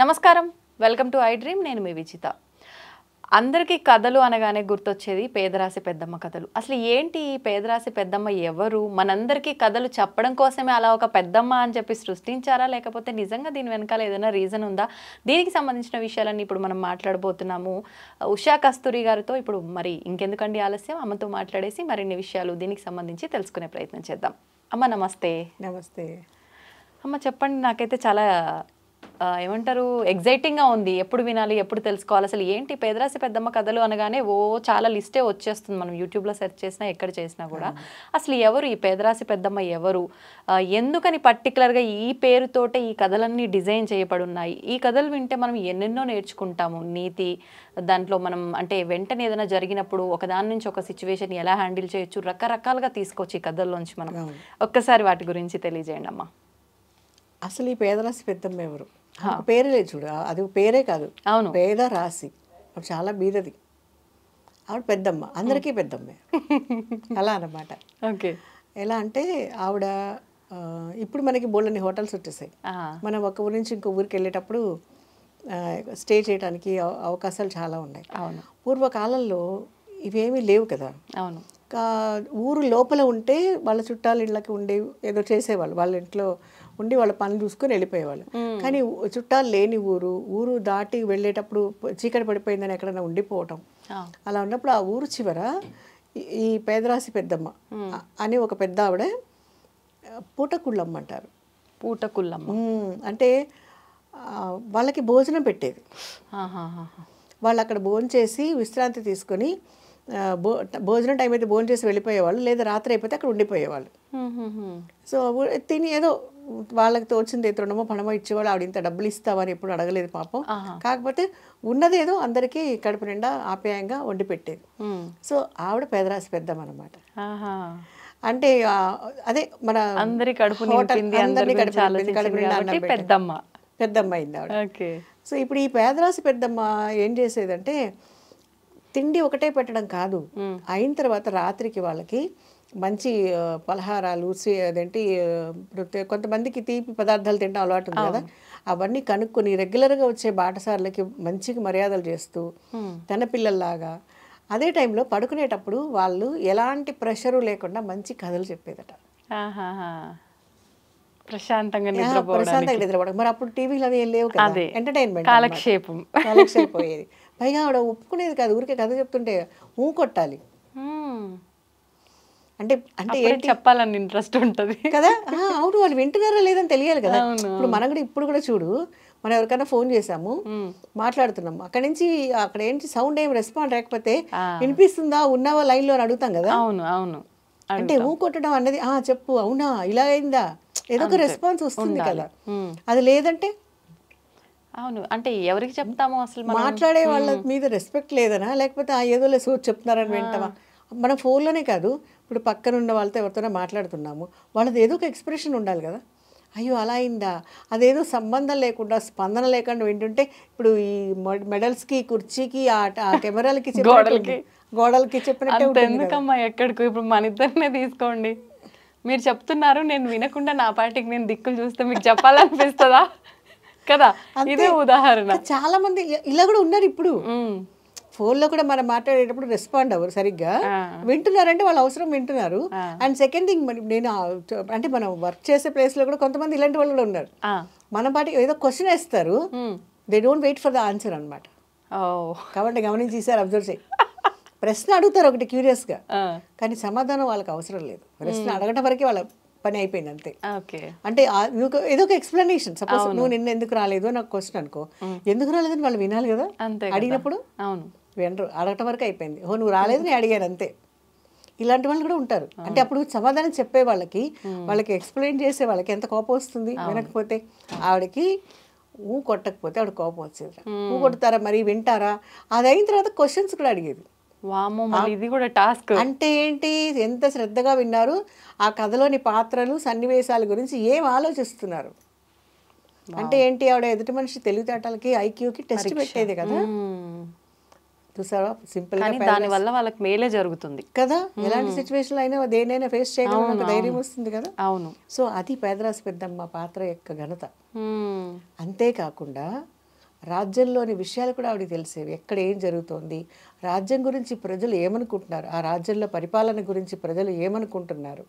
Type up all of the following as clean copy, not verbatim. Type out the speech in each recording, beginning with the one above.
నమస్కారం, welcome to I dream. నేను మీ విజిత. అందరికీ కథలు అనగానే గుర్తొచ్చేది పేదరాశి పెద్దమ్మ కథలు. అసలు ఏంటి ఈ పేదరాశి పెద్దమ్మ ఎవరు? మనందరికీ కథలు చెప్పడం కోసమే అలా ఒక పెద్దమ్మ అని చెప్పి సృష్టించారా, లేకపోతే నిజంగా దీని వెనకాల ఏదైనా రీజన్ ఉందా? దీనికి సంబంధించిన విషయాలన్నీ ఇప్పుడు మనం మాట్లాడబోతున్నాము ఉషా కస్తూరి గారితో. ఇప్పుడు మరి ఇంకెందుకండి ఆలస్యం, అమ్మతో మాట్లాడేసి మరిన్ని విషయాలు దీనికి సంబంధించి తెలుసుకునే ప్రయత్నం చేద్దాం. అమ్మ నమస్తే. నమస్తే అమ్మ చెప్పండి. నాకైతే చాలా ఏమంటారు, ఎగ్జైటింగ్గా ఉంది. ఎప్పుడు వినాలి, ఎప్పుడు తెలుసుకోవాలి, అసలు ఏంటి పేదరాశి పెద్దమ్మ కథలు అనగానే చాలా లిస్టే వచ్చేస్తుంది. మనం యూట్యూబ్లో సెర్చ్ చేసినా ఎక్కడ చేసినా కూడా. అసలు ఎవరు ఈ పేదరాశి పెద్దమ్మ ఎవరు? ఎందుకని పర్టికులర్గా ఈ పేరుతోటే ఈ కథలన్నీ డిజైన్ చేయబడున్నాయి? ఈ కథలు వింటే మనం ఎన్నెన్నో నేర్చుకుంటాము. నీతి దాంట్లో మనం అంటే వెంటనే ఏదైనా జరిగినప్పుడు ఒకదాని నుంచి ఒక సిచ్యువేషన్ ఎలా హ్యాండిల్ చేయొచ్చు, రకరకాలుగా తీసుకోవచ్చు ఈ కథల్లోంచి మనం. ఒక్కసారి వాటి గురించి తెలియజేయండి అమ్మా. అసలు ఈ పేదరాశి పెద్దమ్మ ఎవరు? పేరే లేదు చూడు, అది పేరే కాదు. అవును, పేద రాశి. ఆవిడ చాలా బీదది. ఆవిడ పెద్దమ్మ, అందరికీ పెద్దమ్మే. అలా అన్నమాట. ఓకే. ఎలా అంటే ఆవిడ ఇప్పుడు మనకి బోల్డని హోటల్స్ వచ్చేసాయి. మనం ఒక ఊరి నుంచి ఇంకో ఊరికి వెళ్ళేటప్పుడు స్టే చేయడానికి అవకాశాలు చాలా ఉన్నాయి. అవును. పూర్వకాలంలో ఇవేమీ లేవు కదా. అవును. ఊరు లోపల ఉంటే వాళ్ళ చుట్టాల ఇళ్ళకి ఉండి ఏదో చేసేవాళ్ళు, వాళ్ళ ఇంట్లో ఉండి వాళ్ళ పనులు చూసుకొని వెళ్ళిపోయేవాళ్ళు. కానీ చుట్టాలు లేని ఊరు దాటి వెళ్ళేటప్పుడు చీకటి పడిపోయిందని ఎక్కడైనా ఉండిపోవటం, అలా ఉన్నప్పుడు ఆ ఊరు చివర ఈ పేదరాశి పెద్దమ్మ అని ఒక పెద్ద ఆవిడ పూటకుళ్ళమ్మ అంటారు. పూటకుళ్ళమ్మ అంటే వాళ్ళకి భోజనం పెట్టేది. వాళ్ళు అక్కడ భోజనం చేసి విశ్రాంతి తీసుకొని భోజనం టైం అయితే భోజనం చేసి వెళ్ళిపోయేవాళ్ళు, లేదా రాత్రి అయిపోతే అక్కడ ఉండిపోయేవాళ్ళు. సో తిని ఏదో వాళ్ళకి తోచింది తృణమో పణమో ఇచ్చేవాళ్ళు. ఆవిడ ఇంత డబ్బులు ఇస్తావని ఎప్పుడు అడగలేదు పాపం. కాకపోతే ఉన్నదేదో అందరికీ కడుపు నిండా ఆప్యాయంగా వండి పెట్టేది. సో ఆవిడ పేదరాశి పెద్దమ్మ అన్నమాట. అంటే అదే మన అందరి కడుపు పెద్దమ్మ అయింది ఆవిడ. సో ఇప్పుడు ఈ పేదరాశి పెద్దమ్మ ఏం చేసేదంటే తిండి ఒకటే పెట్టడం కాదు, అయిన తర్వాత రాత్రికి వాళ్ళకి మంచి పలహారాలు, అదేంటి కొంతమందికి తీపి పదార్థాలు తినడం అలవాటు ఉంది కదా, అవన్నీ కనుక్కొని రెగ్యులర్గా వచ్చే బాటసార్లకి మంచిగా మర్యాదలు చేస్తూ తన పిల్లల్లాగా అదే టైంలో పడుకునేటప్పుడు వాళ్ళు ఎలాంటి ప్రెషరు లేకుండా మంచి కథలు చెప్పేదట. ప్రశాంతంగా నిద్రపోవడం. మరి అప్పుడు టీవీలు అవి ఏం లేవు కదా, ఎంటర్టైన్మెంట్ కాలక్షేపం పోయేది. పైగా ఆవిడ ఒప్పుకునేది కాదు, ఊరికే కథ చెప్తుంటే కొట్టాలి. అంటే అంటే ఏంటి చెప్పాలని ఇంట్రెస్ట్ ఉంటుంది కదా. అవును, వాళ్ళు వింటున్నారా లేదని తెలియాలి కదా. ఇప్పుడు కూడా చూడు, మనం ఎవరికైనా ఫోన్ చేసాము, మాట్లాడుతున్నాము, అక్కడ నుంచి అక్కడ ఏంటి సౌండ్ ఏం రెస్పాండ్ రాకపోతే వినిపిస్తుందా, ఉన్నావా లైన్లో అని అడుగుతాం కదా. అవును అవును. అంటే కొట్టడం అన్నది చెప్పు, అవునా ఇలా అయిందా, ఏదో ఒక రెస్పాన్స్ వస్తుంది కదా. అది లేదంటే అవును, అంటే ఎవరికి చెప్తామో అసలు మాట్లాడే వాళ్ళ మీద రెస్పెక్ట్ లేదనా, లేకపోతే ఏదో లేదు చెప్తున్నారని వింటామా. మనం ఫోన్లోనే కాదు, ఇప్పుడు పక్కనున్న వాళ్ళతో ఎవరితోనే మాట్లాడుతున్నాము, వాళ్ళది ఏదో ఒక ఎక్స్ప్రెషన్ ఉండాలి కదా. అయ్యో అలా అయిందా, అదేదో సంబంధం లేకుండా స్పందన లేకుండా వింటుంటే ఇప్పుడు ఈ మెడల్స్కి కుర్చీకి ఆ కెమెరాలకి గోడలకి చెప్పినట్టే. ఎందుకమ్మా ఎక్కడికి, ఇప్పుడు మన ఇద్దరినే తీసుకోండి, మీరు చెప్తున్నారు, నేను వినకుండా నా పార్టీకి నేను దిక్కులు చూస్తే మీకు చెప్పాలనిపిస్తుందా కదా. ఇదే ఉదాహరణ. చాలా మంది ఇలా కూడా ఉన్నారు. ఇప్పుడు ఫోన్లో కూడా మనం మాట్లాడేటప్పుడు రెస్పాండ్ అవ్వరు సరిగ్గా, వింటున్నారంటే వాళ్ళ అవసరం వింటున్నారు. అండ్ సెకండ్ థింగ్, నేను అంటే మనం వర్క్ చేసే ప్లేస్లో కూడా కొంతమంది ఇలాంటి వాళ్ళు కూడా ఉన్నారు. మన పాటికి ఏదో క్వశ్చన్ వేస్తారు, they don't wait for the answer అనమాట. కాబట్టి గమనించి ఈసారి అబ్జర్వ్ చేయి. ప్రశ్న అడుగుతారు ఒకటి క్యూరియస్గా, కానీ సమాధానం వాళ్ళకి అవసరం లేదు. ప్రశ్న అడగటం వరకే వాళ్ళ పని అయిపోయింది అంతే. అంటే ఏదో ఒక ఎక్స్ప్లెనేషన్. సపోజ్ నువ్వు నిన్న ఎందుకు రాలేదు నాకు క్వశ్చన్ అనుకో, ఎందుకు రాలేదని వాళ్ళు వినాలి కదా. అడిగినప్పుడు వినరు, అడగటం వరకు అయిపోయింది. నువ్వు రాలేదు నేను అడిగాను అంతే. ఇలాంటి వాళ్ళు కూడా ఉంటారు. అంటే అప్పుడు సమాధానం చెప్పే వాళ్ళకి ఎక్స్ప్లెయిన్ చేసే వాళ్ళకి ఎంత కోపం వస్తుంది. వినకపోతే ఆవిడకి కొట్టకపోతే ఆవిడ కోపం వచ్చేది. కొడతారా మరి, వింటారా, అది అయిన తర్వాత క్వశ్చన్స్ కూడా అడిగేది. ఇది కూడా టాస్క్. అంటే ఏంటి, ఎంత శ్రద్ధగా విన్నారు, ఆ కథలోని పాత్రలు సన్నివేశాల గురించి ఏం ఆలోచిస్తున్నారు. అంటే ఏంటి, ఆవిడ ఎదుటి మనిషి తెలివితేటలకి ఐక్యూకి టెస్ట్ పెట్టేది కదా. చూసావా, సింపుల్ గా దాని వల్ల వాళ్ళకి మేలే జరుగుతుంది కదా. ఎలాంటి సిచ్యువేషన్ అయినా దేనైనా ఫేస్ చేయగలిగినంత ధైర్యం వస్తుంది కదా. అవును. సో అది పేదరాశి పెద్దమ్మ పాత్ర యొక్క ఘనత. అంతేకాకుండా రాజ్యంలోని విషయాలు కూడా ఆవిడకి తెలిసేవి. ఎక్కడ ఏం జరుగుతోంది, రాజ్యం గురించి ప్రజలు ఏమనుకుంటున్నారు, ఆ రాజ్యంలో పరిపాలన గురించి ప్రజలు ఏమనుకుంటున్నారు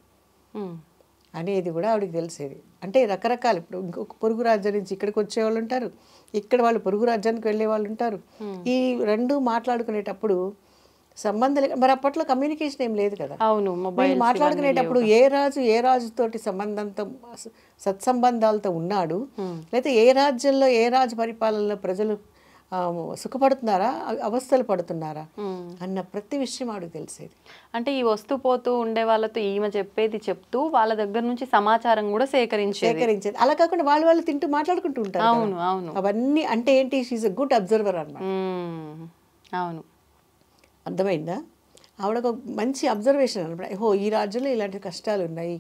అనేది కూడా ఆవిడకి తెలిసేది. అంటే రకరకాల, ఇప్పుడు ఇంకొక పొరుగు రాజ్యం నుంచి ఇక్కడికి వచ్చేవాళ్ళు ఉంటారు, ఇక్కడ వాళ్ళు పొరుగు రాజ్యానికి వెళ్ళే వాళ్ళు ఉంటారు. ఈ రెండు మాట్లాడుకునేటప్పుడు సంబంధం మరి అప్పట్లో కమ్యూనికేషన్ ఏం లేదు కదా. అవును, మొబైల్ మాట్లాడుకునేటప్పుడు ఏ రాజుతోటి సంబంధంతో సత్సంబంధాలతో ఉన్నాడు, లేకపోతే ఏ రాజ్యంలో ఏ రాజు పరిపాలనలో ప్రజలు సుఖపడుతున్నారా అవస్థలు పడుతున్నారా అన్న ప్రతి విషయం ఆవిడకి తెలిసేది. అంటే ఈ వస్తూ పోతూ ఉండే వాళ్ళతో ఈమె చెప్పేది చెప్తూ వాళ్ళ దగ్గర నుంచి సమాచారం కూడా సేకరించేది. అలా కాకుండా వాళ్ళు తింటూ మాట్లాడుకుంటూ ఉంటారు. అవును అవును, అవన్నీ అంటే ఏంటి, షీఈ్ ఎ గుడ్ అబ్జర్వర్ అన్నమాట. అవును, అర్థమైందా? ఆవిడ ఒక మంచి అబ్జర్వేషన్ అనమాట. ఈ రాజ్యంలో ఇలాంటి కష్టాలు ఉన్నాయి,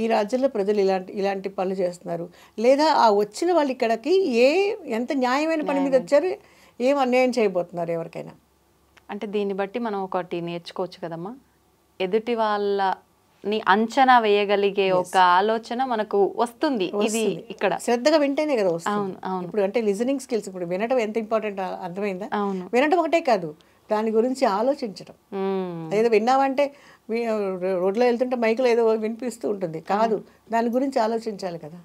ఈ రాజ్యంలో ప్రజలు ఇలాంటి పనులు చేస్తున్నారు, లేదా ఆ వచ్చిన వాళ్ళు ఇక్కడికి ఎంత న్యాయమైన పని మీద వచ్చారు, ఏం అన్యాయం చేయబోతున్నారు ఎవరికైనా. అంటే దీన్ని బట్టి మనం ఒకటి నేర్చుకోవచ్చు కదమ్మా, ఎదుటి వాళ్ళని అంచనా వేయగలిగే ఒక ఆలోచన మనకు వస్తుంది. ఇది ఇక్కడ శ్రద్ధగా వింటేనే కదా వస్తుంది. ఇప్పుడు అంటే లిజనింగ్ స్కిల్స్, ఇప్పుడు వినటం ఎంత ఇంపార్టెంట్ అర్థమైందా? వినటం ఒకటే కాదు, దాని గురించి ఆలోచించడం. ఏదో విన్నామంటే రోడ్లో వెళ్తుంటే మైకులో ఏదో వినిపిస్తూ ఉంటుంది కాదు, దాని గురించి ఆలోచించాలి కదా.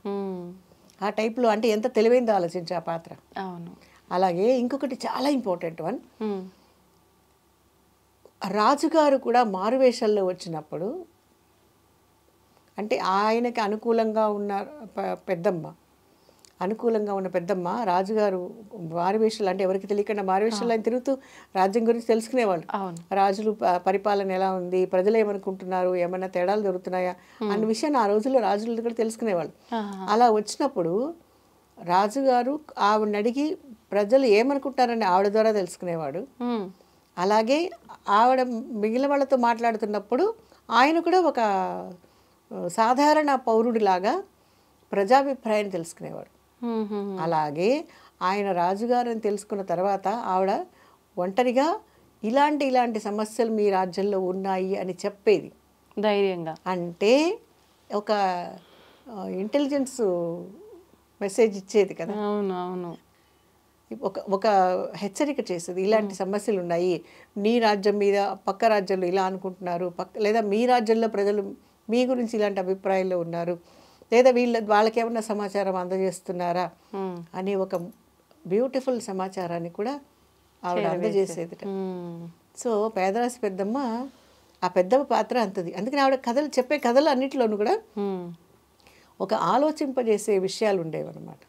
ఆ టైప్లో అంటే ఎంత తెలివైందో ఆలోచించే ఆ పాత్ర. అవును. అలాగే ఇంకొకటి చాలా ఇంపార్టెంట్ వన్, రాజుగారు కూడా మారువేషాల్లో వచ్చినప్పుడు, అంటే ఆయనకి అనుకూలంగా ఉన్న పెద్దమ్మ రాజుగారు మారువేషాలు, అంటే ఎవరికి తెలియకుండా మారువేషాలు ఆయన తిరుగుతూ రాజ్యం గురించి తెలుసుకునేవాళ్ళు. రాజులు పరిపాలన ఎలా ఉంది, ప్రజలు ఏమనుకుంటున్నారు, ఏమైనా తేడాలు జరుగుతున్నాయా అన్న విషయాన్ని ఆ రోజుల్లో రాజులు కూడా తెలుసుకునేవాళ్ళు. అలా వచ్చినప్పుడు రాజుగారు ఆవిడని అడిగి ప్రజలు ఏమనుకుంటారని ఆవిడ ద్వారా తెలుసుకునేవాడు. అలాగే ఆవిడ మిగిలిన వాళ్ళతో మాట్లాడుతున్నప్పుడు ఆయన కూడా ఒక సాధారణ పౌరుడిలాగా ప్రజాభిప్రాయాన్ని తెలుసుకునేవాడు. అలాగే ఆయన రాజుగారిని తెలుసుకున్న తర్వాత ఆవిడ ఒంటరిగా ఇలాంటి సమస్యలు మీ రాజ్యంలో ఉన్నాయి అని చెప్పేది ధైర్యంగా. అంటే ఒక ఇంటెలిజెన్స్ మెసేజ్ ఇచ్చేది కదా. అవును అవును, ఒక హెచ్చరిక చేసేది, ఇలాంటి సమస్యలు ఉన్నాయి, నీ రాజ్యం మీద పక్క రాజ్యంలో ఇలా అనుకుంటున్నారు, లేదా మీ రాజ్యంలో ప్రజలు మీ గురించి ఇలాంటి అభిప్రాయాల్లో ఉన్నారు, లేదా వాళ్ళకేమన్నా సమాచారం అందజేస్తున్నారా అని ఒక బ్యూటిఫుల్ సమాచారాన్ని కూడా ఆవిడ అందజేసేది. సో పేదరాశి పెద్దమ్మ, ఆ పెద్దమ్మ పాత్ర అంతది. అందుకని ఆవిడ చెప్పే కథలు అన్నింటిలోనూ కూడా ఒక ఆలోచింపజేసే విషయాలు ఉండేవి అన్నమాట.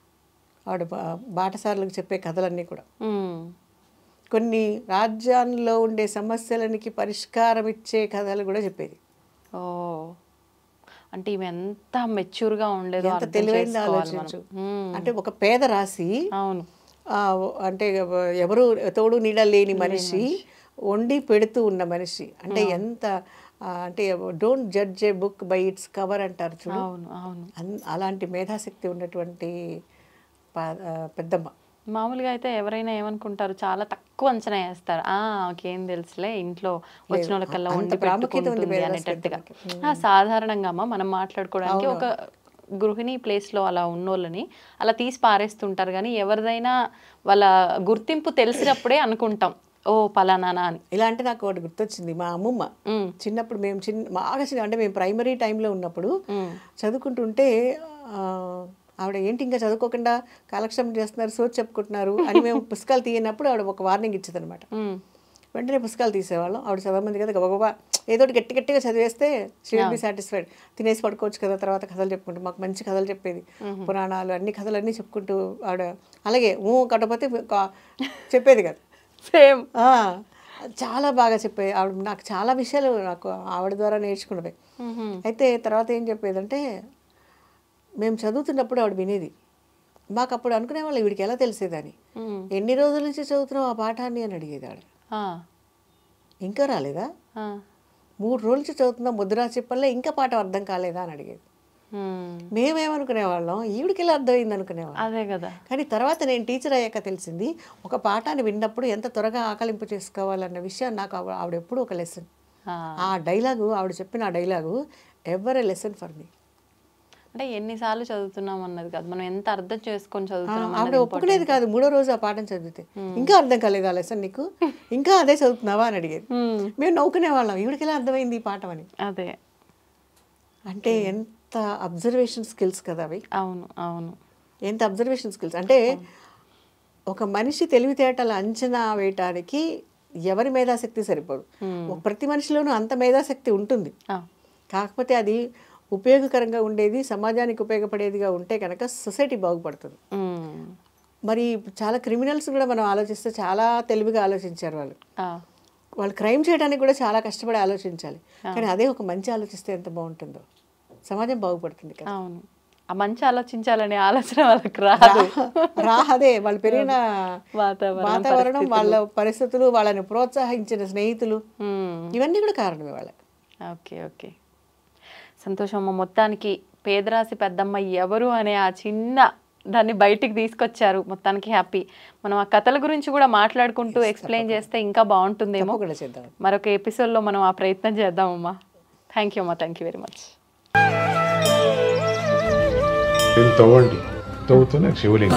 ఆవిడ బాటసారులకు చెప్పే కథలన్నీ కూడా కొన్ని రాజ్యాల్లో ఉండే సమస్యలకి పరిష్కారం ఇచ్చే కథలు కూడా చెప్పేది. ఓ, అంటే ఈమె ఎంత మెచ్యూర్గా ఉండేదో, ఎంత తెలివైంది ఆలోచించు. అంటే ఒక పేద రాశి, అవును, అంటే ఎవరు తోడు నీడ లేని మనిషి, వండి పెడుతూ ఉన్న మనిషి, అంటే ఎంత అంటే don't judge A book by its cover అంటారు చూడు. అలాంటి మేధాశక్తి ఉన్నటువంటి పెద్దమ్మ. మామూలుగా అయితే ఎవరైనా ఏమనుకుంటారు, చాలా తక్కువ అంచనా వేస్తారు, ఓకేం తెలుసులే, ఇంట్లో వచ్చిన వాళ్ళకల్లా వండి పెట్టుకుంటుంది అనేటట్టుగా. సాధారణంగా మనం మాట్లాడుకోవడానికి ఒక గృహిణి ప్లేస్లో అలా ఉన్నోళ్ళని అలా తీసి పారేస్తుంటారు, కానీ ఎవరిదైనా వాళ్ళ గుర్తింపు తెలిసినప్పుడే అనుకుంటాం, ఓ పలానా అని. ఇలా అంటే నాకు ఒకటి గుర్తొచ్చింది. మా అమ్మమ్మ చిన్నప్పుడు, మేము బాగా అంటే మేము ప్రైమరీ టైంలో ఉన్నప్పుడు చదువుకుంటుంటే ఆవిడ ఏంటి ఇంకా చదువుకోకుండా కాలక్షేపం చేస్తున్నారు, సోచ్ చెప్పుకుంటున్నారు అని మేము పుస్తకాలు తీయనప్పుడు ఆవిడ ఒక వార్నింగ్ ఇచ్చేది అనమాట. వెంటనే పుస్తకాలు తీసేవాళ్ళం. ఆవిడ చదవమంది కదా, గబగబా ఏదో గట్టిగా చదివేస్తే షీ విల్ బి సాటిస్ఫైడ్, తినేసి పడుకోవచ్చు కదా, తర్వాత కథలు చెప్పుకుంటూ మాకు మంచి కథలు చెప్పేది, పురాణాలు అన్ని కథలన్నీ చెప్పుకుంటూ ఆవిడ. అలాగే కట్టపోతే చెప్పేది కదా, సేమ్ చాలా బాగా చెప్పేది ఆవిడ. నాకు చాలా విషయాలు నాకు ఆవిడ ద్వారా నేర్చుకున్నవి. అయితే తర్వాత ఏం చెప్పేదంటే, మేము చదువుతున్నప్పుడు ఆవిడ వినేది, మాకు అప్పుడు అనుకునేవాళ్ళు వీడికి ఎలా తెలిసేదని, ఎన్ని రోజుల నుంచి చదువుతున్నావు ఆ పాఠాన్ని అని అడిగేది ఆవిడ. ఇంకా రాలేదా, 3 రోజుల నుంచి చదువుతున్నా, ముద్రా చెప్పల్లే ఇంకా పాఠం అర్థం కాలేదా అని అడిగేది. మేమేమనుకునేవాళ్ళం, ఈవిడికి ఎలా అర్థమైంది అనుకునేవాళ్ళం. అదే కదా. కానీ తర్వాత నేను టీచర్ అయ్యాక తెలిసింది, ఒక పాఠాన్ని విన్నప్పుడు ఎంత త్వరగా ఆకలింపు చేసుకోవాలన్న విషయం నాకు ఆవిడ ఎప్పుడు ఒక లెసన్. ఆ డైలాగు, ఆవిడ చెప్పిన ఆ dialogue ever a lesson for me. అంటే ఎన్నిసార్లు చదువుతున్నాం అన్నది కాదు, మనం ఎంత అర్థం చేసుకొని చదువుతున్నాం ఆవిడ ఒప్పుకునేది కాదు 3వ రోజు ఆ పాఠం చదివితే. ఇంకా అర్థం కాలేదు ఆ లెసన్ నీకు, ఇంకా అదే చదువుతున్నావా అని అడిగేది. మేము నవ్వుకునే వాళ్ళం, ఈవిడికి ఎలా అర్థమైంది ఈ పాఠం అని. అదే అంటే ఎంత అబ్జర్వేషన్ స్కిల్స్ కదా అవి. అవును అవును, ఎంత అబ్జర్వేషన్ స్కిల్స్ అంటే ఒక మనిషి తెలివితేటల అంచనా వేయటానికి ఎవరి మేధాశక్తి సరిపోదు. ప్రతి మనిషిలోనూ అంత మేధాశక్తి ఉంటుంది, కాకపోతే అది ఉపయోగకరంగా ఉండేది, సమాజానికి ఉపయోగపడేదిగా ఉంటే కనుక సొసైటీ బాగుపడుతుంది. మరి చాలా క్రిమినల్స్ కూడా మనం ఆలోచిస్తే చాలా తెలివిగా ఆలోచించారు వాళ్ళు. వాళ్ళు క్రైమ్ చేయడానికి కూడా చాలా కష్టపడి ఆలోచించాలి. కానీ అదే ఒక మంచి ఆలోచిస్తే ఎంత బాగుంటుందో, సమాజం బాగుపడుతుంది కదా. అవును, ఆ మంచి ఆలోచించాలనే ఆలోచన వాళ్ళకి రాదు. అదే వాళ్ళు పెరిగిన వాతావరణం, వాళ్ళ పరిస్థితులు, వాళ్ళని ప్రోత్సహించిన స్నేహితులు, ఇవన్నీ కూడా కారణమే వాళ్ళకి. Okay okay, Santhoshamma. మొత్తానికి పేదరాశి పెద్దమ్మ ఎవరు అనే ఆ చిన్న దాన్ని బయటికి తీసుకొచ్చారు. మొత్తానికి హ్యాపీ. మనం ఆ కథల గురించి కూడా మాట్లాడుకుంటూ ఎక్స్ప్లెయిన్ చేస్తే ఇంకా బాగుంటుందేమో. మరొక ఎపిసోడ్లో మనం ఆ ప్రయత్నం చేద్దామమ్మా. థ్యాంక్ యూ అమ్మా, థ్యాంక్ యూ వెరీ మచ్. తవ్వుతూనే శివలింగం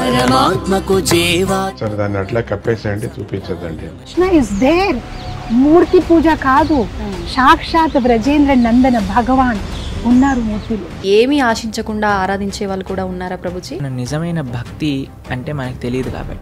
సరే దాన్ని అట్లా కప్పేసేయండి, చూపించదండి. కృష్ణ ఇస్ దేర్, మూర్తి పూజ కాదు, సాక్షాత్ బ్రజేంద్ర నందన భగవాన్ ఉన్నారు మూర్తిలో. ఏమీ ఆశించకుండా ఆరాధించే వాళ్ళు కూడా ఉన్నారా ప్రభుజీ? నిజమైన భక్తి అంటే మనకు తెలియదు కాబట్టి